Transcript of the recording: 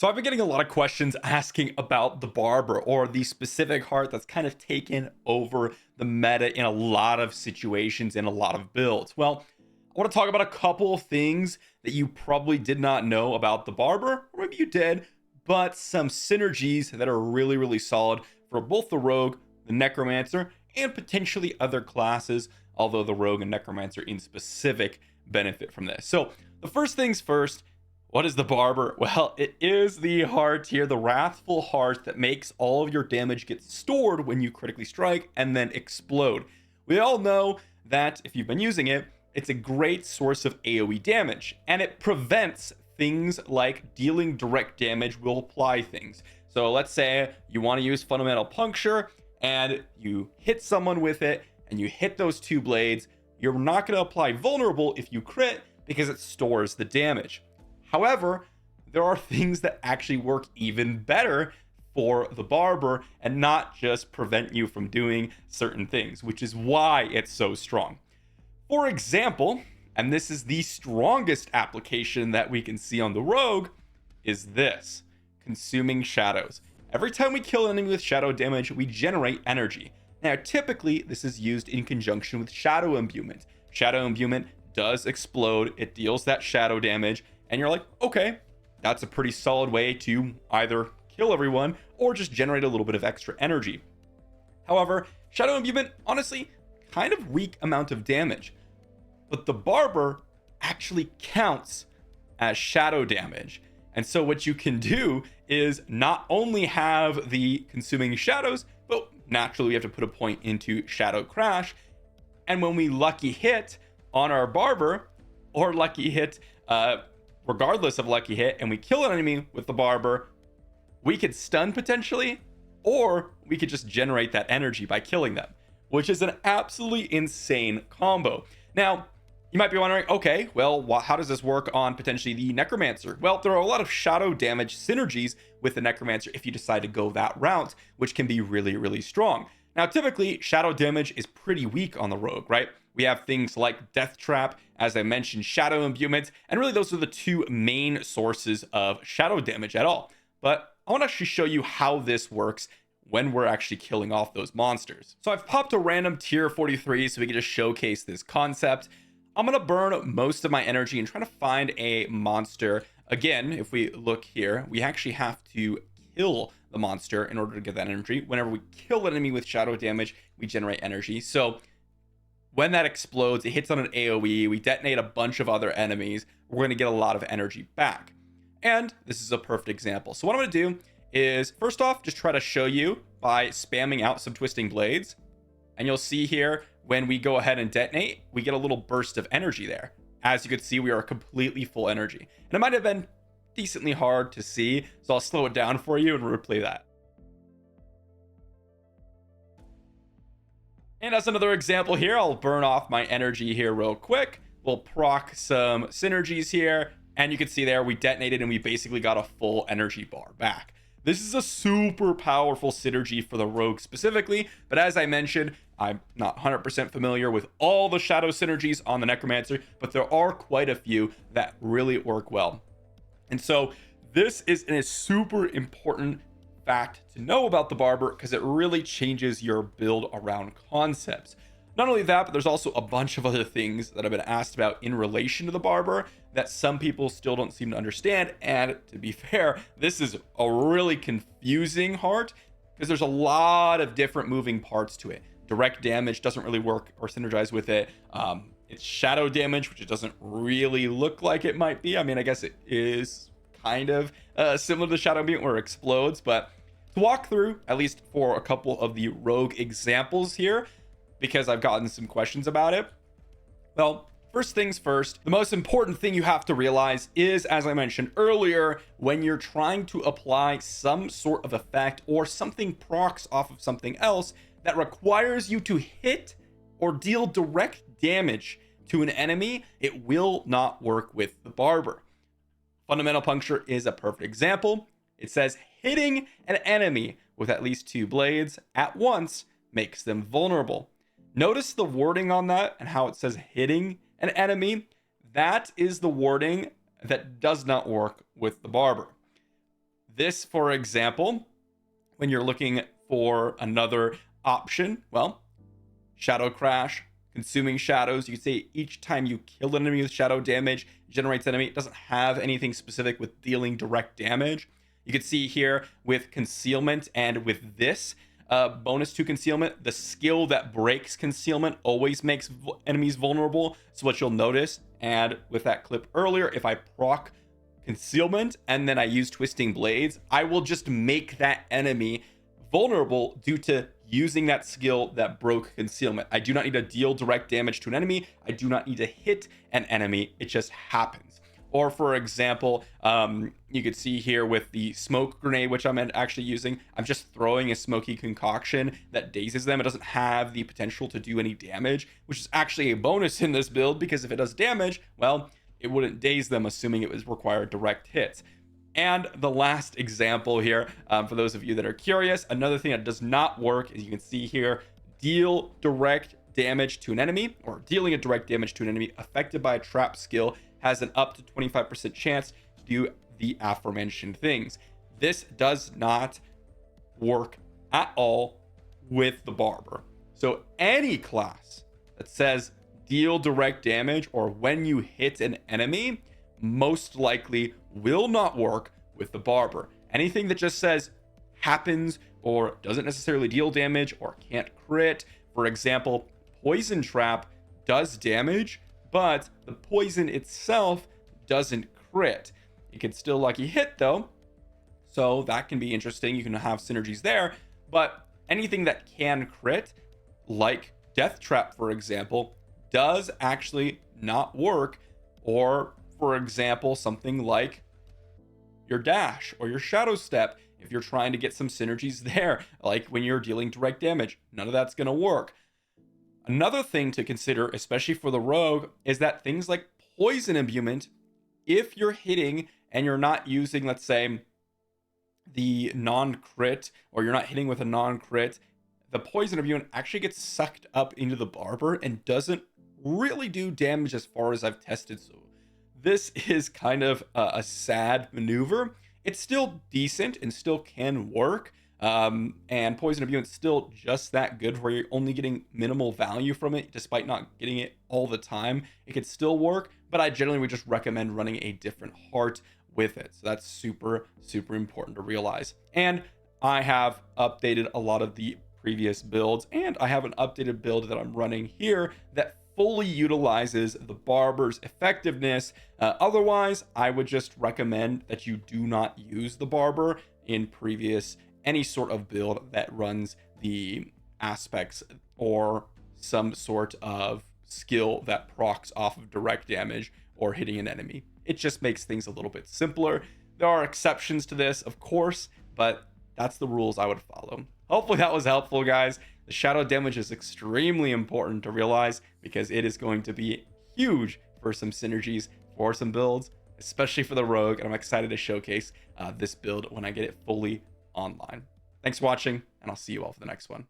So I've been getting a lot of questions asking about the Barber or the specific heart that's kind of taken over the meta in a lot of situations in a lot of builds. Well, I want to talk about a couple of things that you probably did not know about the Barber, or maybe you did, but some synergies that are really, really solid for both the Rogue, the Necromancer, and potentially other classes, although the Rogue and Necromancer in specific benefit from this. So the first things first, what is the Barber? Well, it is the heart here, the wrathful heart that makes all of your damage get stored when you critically strike and then explode. We all know that if you've been using it, it's a great source of AoE damage, and it prevents things like dealing direct damage will apply things. So let's say you want to use fundamental puncture and you hit someone with it and you hit those two blades. You're not going to apply vulnerable if you crit because it stores the damage. However, there are things that actually work even better for the Barber and not just prevent you from doing certain things, which is why it's so strong. For example, and this is the strongest application that we can see on the Rogue, is this: consuming shadows. Every time we kill an enemy with shadow damage, we generate energy. Now, typically, this is used in conjunction with shadow imbuement. Shadow imbuement does explode, it deals that shadow damage, and you're like, okay, that's a pretty solid way to either kill everyone or just generate a little bit of extra energy. However, shadow imbuement, honestly, kind of weak amount of damage, but the Barber actually counts as shadow damage. And so what you can do is not only have the consuming shadows, but naturally we have to put a point into shadow crash. And when we lucky hit on our Barber, or lucky hit, regardless of lucky hit, and we kill an enemy with the Barber, we could stun potentially, or we could just generate that energy by killing them, which is an absolutely insane combo. Now, you might be wondering, okay, well, how does this work on potentially the Necromancer? Well, there are a lot of shadow damage synergies with the Necromancer if you decide to go that route, which can be really, really strong. Now, typically, shadow damage is pretty weak on the Rogue, right? We have things like Death Trap, as I mentioned, Shadow Imbuement, and really those are the two main sources of shadow damage at all. But I want to actually show you how this works when we're actually killing off those monsters. So I've popped a random tier 43 so we can just showcase this concept. I'm going to burn most of my energy and try to find a monster. Again, if we look here, we actually have to kill the monster in order to get that energy. Whenever we kill an enemy with shadow damage, we generate energy. So when that explodes, it hits on an AoE, we detonate a bunch of other enemies, we're going to get a lot of energy back. And this is a perfect example. So what I'm going to do is, first off, just try to show you by spamming out some twisting blades. And you'll see here, when we go ahead and detonate, we get a little burst of energy there. As you can see, we are completely full energy. And it might have been decently hard to see, so I'll slow it down for you and replay that. And as another example here, I'll burn off my energy here real quick. We'll proc some synergies here, and you can see there we detonated and we basically got a full energy bar back. This is a super powerful synergy for the Rogue specifically, but as I mentioned, I'm not 100% familiar with all the shadow synergies on the Necromancer, but there are quite a few that really work well. And so this is a super important fact to know about the Barber because it really changes your build around concepts. Not only that, but there's also a bunch of other things that have been asked about in relation to the Barber that some people still don't seem to understand. And to be fair, this is a really confusing heart because there's a lot of different moving parts to it. Direct damage doesn't really work or synergize with it. It's shadow damage, which it doesn't really look like it might be. I mean, I guess it is kind of similar to Shadow Imbuement where it explodes, but to walk through, at least for a couple of the Rogue examples here, because I've gotten some questions about it. Well, first things first, the most important thing you have to realize is, as I mentioned earlier, when you're trying to apply some sort of effect or something procs off of something else that requires you to hit or deal direct damage to an enemy, it will not work with the Barber. Fundamental puncture is a perfect example. It says hitting an enemy with at least two blades at once makes them vulnerable. Notice the wording on that and how it says hitting an enemy. That is the wording that does not work with the Barber. This, for example, when you're looking for another option, well, Shadow Crash, consuming shadows. You can say each time you kill an enemy with shadow damage, it generates enemy. It doesn't have anything specific with dealing direct damage. You can see here with concealment and with this bonus to concealment, the skill that breaks concealment always makes enemies vulnerable. So what you'll notice, and with that clip earlier, if I proc concealment and then I use twisting blades, I will just make that enemy vulnerable due to using that skill that broke concealment. I do not need to deal direct damage to an enemy. I do not need to hit an enemy. It just happens. Or for example, you could see here with the smoke grenade, which I'm actually using, I'm just throwing a smoky concoction that dazes them. It doesn't have the potential to do any damage, which is actually a bonus in this build, because if it does damage, well, it wouldn't daze them, assuming it was required direct hits. And the last example here, for those of you that are curious, another thing that does not work is you can see here, deal direct damage to an enemy, or dealing a direct damage to an enemy affected by a trap skill has an up to 25% chance to do the aforementioned things. This does not work at all with the Barber. So any class that says deal direct damage or when you hit an enemy most likely will not work with the Barber. Anything that just says happens or doesn't necessarily deal damage or can't crit, for example, poison trap does damage, but the poison itself doesn't crit. It can still lucky hit though, so that can be interesting. You can have synergies there, but anything that can crit, like death trap for example, does actually not work. Or for example, something like your dash or your shadow step, if you're trying to get some synergies there, like when you're dealing direct damage, none of that's going to work. Another thing to consider, especially for the rogue, is that things like poison imbuement, if you're hitting and you're not using, let's say, the non-crit, or you're not hitting with a non-crit, the poison imbuement actually gets sucked up into the Barber and doesn't really do damage as far as I've tested. So this is kind of a sad maneuver. It's still decent and still can work. And poison imbuement's still just that good, where you're only getting minimal value from it despite not getting it all the time. It could still work, but I generally would just recommend running a different heart with it. So that's super important to realize. And I have updated a lot of the previous builds, and I have an updated build that I'm running here that fully utilizes the Barber's effectiveness. Otherwise, I would just recommend that you do not use the Barber in any sort of build that runs the aspects or some sort of skill that procs off of direct damage or hitting an enemy. It just makes things a little bit simpler. There are exceptions to this, of course, but that's the rules I would follow. Hopefully that was helpful, guys. The shadow damage is extremely important to realize, because it is going to be huge for some synergies for some builds, especially for the rogue. And I'm excited to showcase this build when I get it fully online. Thanks for watching, and I'll see you all for the next one.